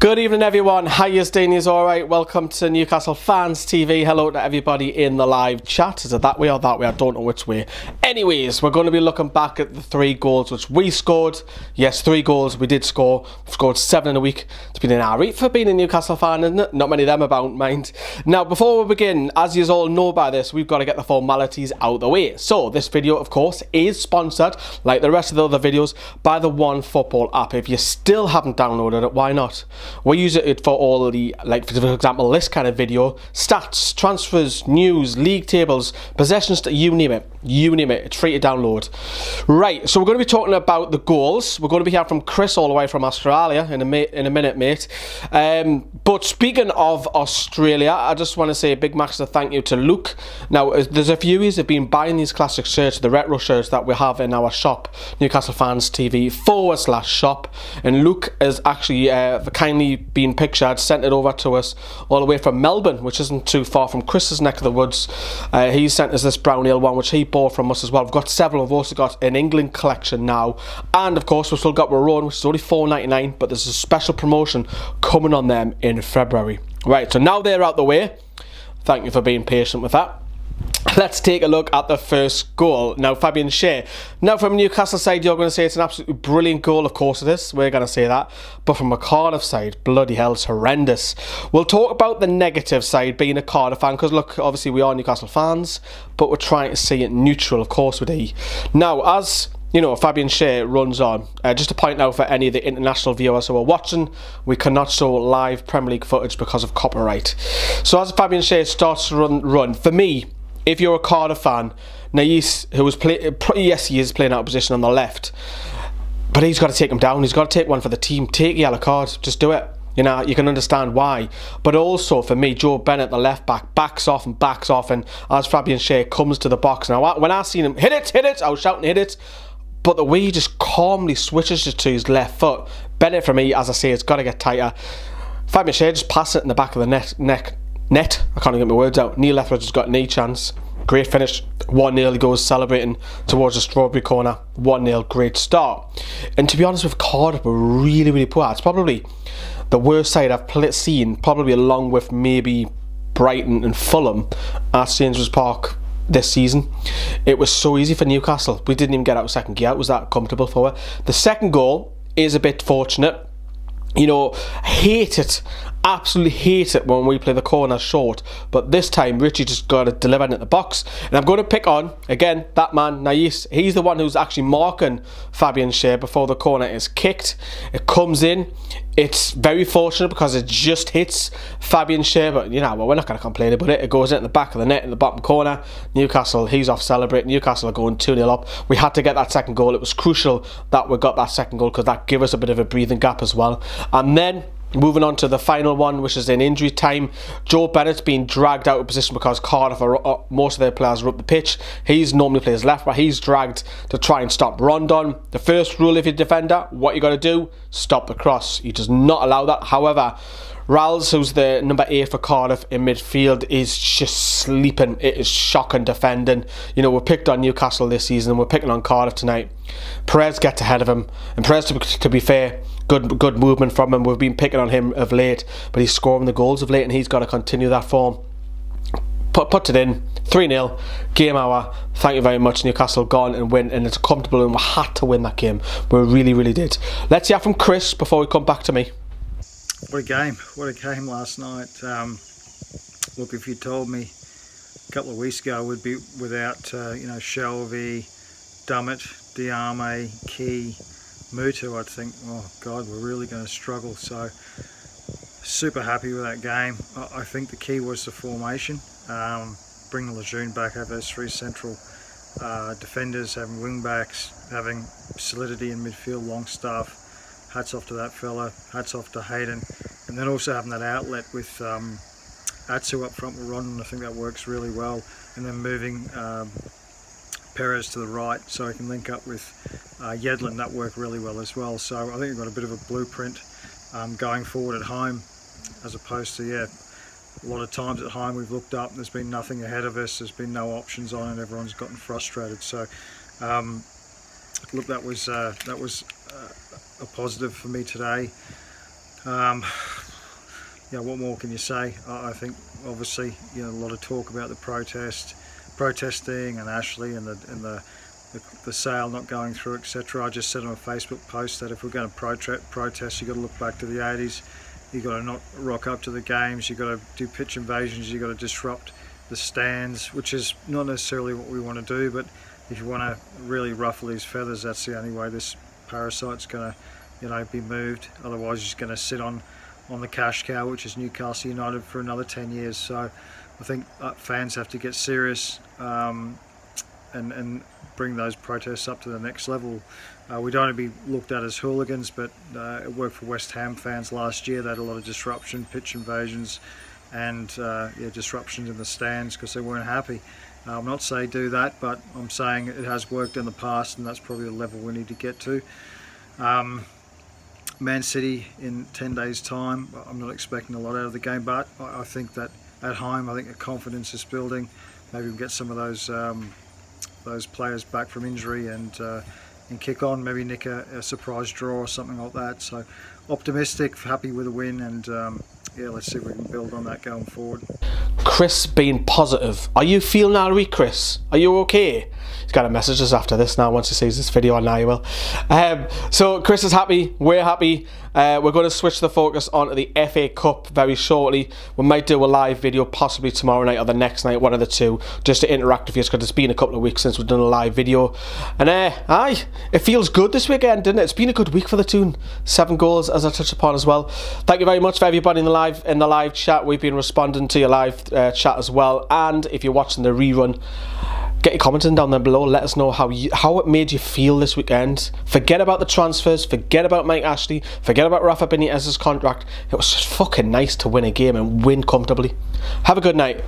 Good evening everyone, how you doing? Is alright? Welcome to Newcastle Fans TV. Hello to everybody in the live chat. Is it that way or that way? I don't know which way. Anyways, we're going to be looking back at the 3 goals which we scored. Yes, 3 goals we did score. We've scored 7 in a week. It's been an alright for being a Newcastle fan, isn't it? Not many of them about, mind. Now, before we begin, as you all know by this, we've got to get the formalities out of the way. So, this video, of course, is sponsored, like the rest of the other videos, by the OneFootball app. If you still haven't downloaded it, why not? We use it for all the, like for example, this kind of video, stats, transfers, news, league tables, possessions, you name it, it's free to download. Right, so we're going to be talking about the goals. We're going to be hearing from Chris all the way from Australia in a minute, mate. But speaking of Australia, I just want to say a big massive thank you to Luke. Now, there's a few of you have been buying these classic shirts, the retro shirts that we have in our shop, Newcastle Fans TV /shop, and Luke has actually kindly been pictured, sent it over to us all the way from Melbourne, which isn't too far from Chris's neck of the woods. He sent us this brown ale one, which he bought from us as well. We've got several. We've also got an England collection now, and of course we've still got our own, which is only $4.99, but there's a special promotion coming on them in February. Right, so now they're out the way, thank you for being patient with that. Let's take a look at the first goal. Now, Fabian Schär. Now, from Newcastle side, you're going to say it's an absolutely brilliant goal. Of course it is. We're going to say that. But from a Cardiff side, bloody hell, it's horrendous. We'll talk about the negative side, being a Cardiff fan, because look, obviously we are Newcastle fans, but we're trying to see it neutral, of course, with E. Now, as you know, Fabian Schär runs on. Just to point out for any of the international viewers who are watching, we cannot show live Premier League footage because of copyright. So as Fabian Schär starts to run, for me, if you're a Cardiff fan, Nais, who was yes, he is playing out of position on the left, but he's got to take him down. He's got to take one for the team. Take a yellow card. Just do it. You know, you can understand why. But also, for me, Joe Bennett, the left back, backs off, and as Fabian Schär comes to the box. Now, when I seen him, hit it, I was shouting, hit it. But the way he just calmly switches it to his left foot, Bennett, for me, as I say, it's got to get tighter. Fabian Schär just passed it in the back of the net. I can't even get my words out. Neil Etheridge has got an chance. Great finish. 1-0. He goes celebrating towards the strawberry corner. 1-0. Great start. And to be honest with Cardiff, we're really poor. It's probably the worst side I've seen, probably along with maybe Brighton and Fulham at St James's Park this season. It was so easy for Newcastle. We didn't even get out of second gear. It was that comfortable for it. The second goal is a bit fortunate. You know, hate it. Absolutely hate it when we play the corner short, but this time Richie just got it delivered at the box. And I'm going to pick on again that man Nais. He's the one who's actually marking Fabian Schär before the corner is kicked. It comes in. It's very fortunate because it just hits Fabian Schär, but you know, well, we're not going to complain about it. It goes in the back of the net in the bottom corner. Newcastle, he's off celebrating. Newcastle are going 2-0 up. We had to get that second goal. It was crucial that we got that second goal because that gave us a bit of a breathing gap as well. And then moving on to the final one, which is in injury time. Joe Bennett's been dragged out of position because Cardiff, most of their players are up the pitch. He's normally plays left, but he's dragged to try and stop Rondon. The first rule if you're a defender, what you got to do, stop the cross. He does not allow that. However, Ralls, who's the number 8 for Cardiff in midfield, is just sleeping. It is shocking defending. You know, we're picked on Newcastle this season and we're picking on Cardiff tonight. Perez gets ahead of him, and Perez, to be fair, good movement from him. We've been picking on him of late, but he's scoring the goals of late and he's got to continue that form. Put it in. 3-0, game hour. Thank you very much. Newcastle gone and win, and it's comfortable, and we had to win that game. We really did. Let's hear from Chris before we come back to me. What a game last night. Look, if you told me a couple of weeks ago we'd be without you know, Shelby, Dummett, Diame, Key, Mutu, I'd think, oh God, we're really going to struggle. So super happy with that game. I think the key was the formation. Bringing Lejeune back, have those 3 central defenders, having wing backs, having solidity in midfield, Longstaff. Hats off to that fella, hats off to Hayden, and then also having that outlet with Atsu up front with Rondon. I think that works really well, and then moving Perez to the right so he can link up with Yedlin. That worked really well as well. So I think we've got a bit of a blueprint going forward at home, as opposed to, yeah, a lot of times at home we've looked up and there's been nothing ahead of us, there's been no options on, and everyone's gotten frustrated. So look, that was a positive for me today. Yeah, what more can you say? I think obviously, you know, a lot of talk about the protesting and Ashley and the sale not going through, etc. I just said on a Facebook post that if we're going to protest, you've got to look back to the 80s. You've got to not rock up to the games. You've got to do pitch invasions. You've got to disrupt the stands, which is not necessarily what we want to do. But if you want to really ruffle these feathers, that's the only way this parasite's going to, you know, be moved. Otherwise, you're just going to sit on the cash cow, which is Newcastle United, for another 10 years. So I think fans have to get serious and bring those protests up to the next level. We don't want to be looked at as hooligans, but it worked for West Ham fans last year. They had a lot of disruption, pitch invasions, and yeah, disruptions in the stands because they weren't happy. I'm not saying do that, but I'm saying it has worked in the past, and that's probably the level we need to get to. Man City in 10 days' time, I'm not expecting a lot out of the game, but I think that at home, I think the confidence is building. Maybe we'll get some of those players back from injury and kick on, maybe nick a surprise draw or something like that. So optimistic, happy with a win, and yeah, let's see if we can build on that going forward. Chris being positive. Are you feeling all right, Chris? Are you okay? He's got to message us after this now. Once he sees this video, I know he will. So Chris is happy. We're happy. We're going to switch the focus onto the FA Cup very shortly. We might do a live video possibly tomorrow night or the next night, one of the two, just to interact with you, because it's been a couple of weeks since we've done a live video. And aye, it feels good this weekend, didn't it? It's been a good week for the Toon. 7 goals, as I touched upon as well. Thank you very much for everybody in the live chat. We've been responding to your live chat as well. And if you're watching the rerun, get your comments in down there below. Let us know how it made you feel this weekend. Forget about the transfers. Forget about Mike Ashley. Forget about Rafa Benitez's contract. It was just fucking nice to win a game and win comfortably. Have a good night.